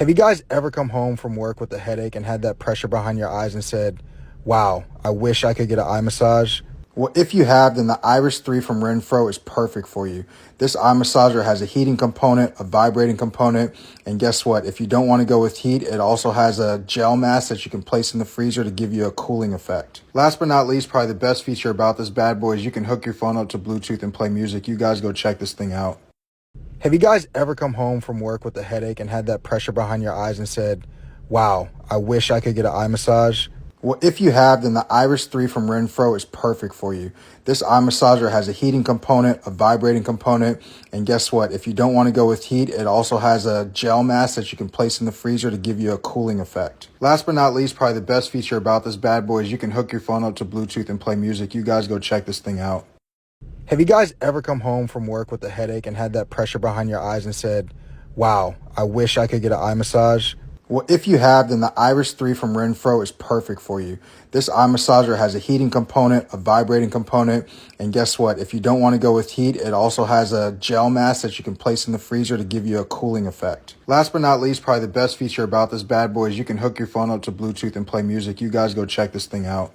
Have you guys ever come home from work with a headache and had that pressure behind your eyes and said, wow, I wish I could get an eye massage? Well, if you have, then the Eyeris 3 from RENPHO is perfect for you. This eye massager has a heating component, a vibrating component, and guess what? If you don't want to go with heat, it also has a gel mask that you can place in the freezer to give you a cooling effect. Last but not least, probably the best feature about this bad boy is you can hook your phone up to Bluetooth and play music. You guys go check this thing out. Have you guys ever come home from work with a headache and had that pressure behind your eyes and said, wow, I wish I could get an eye massage? Well, if you have, then the Eyeris 3 from RENPHO is perfect for you. This eye massager has a heating component, a vibrating component, and guess what? If you don't want to go with heat, it also has a gel mask that you can place in the freezer to give you a cooling effect. Last but not least, probably the best feature about this bad boy is you can hook your phone up to Bluetooth and play music. You guys go check this thing out. Have you guys ever come home from work with a headache and had that pressure behind your eyes and said, wow, I wish I could get an eye massage? Well, if you have, then the Eyeris 3 from RENPHO is perfect for you. This eye massager has a heating component, a vibrating component, and guess what? If you don't want to go with heat, it also has a gel mask that you can place in the freezer to give you a cooling effect. Last but not least, probably the best feature about this bad boy is you can hook your phone up to Bluetooth and play music. You guys go check this thing out.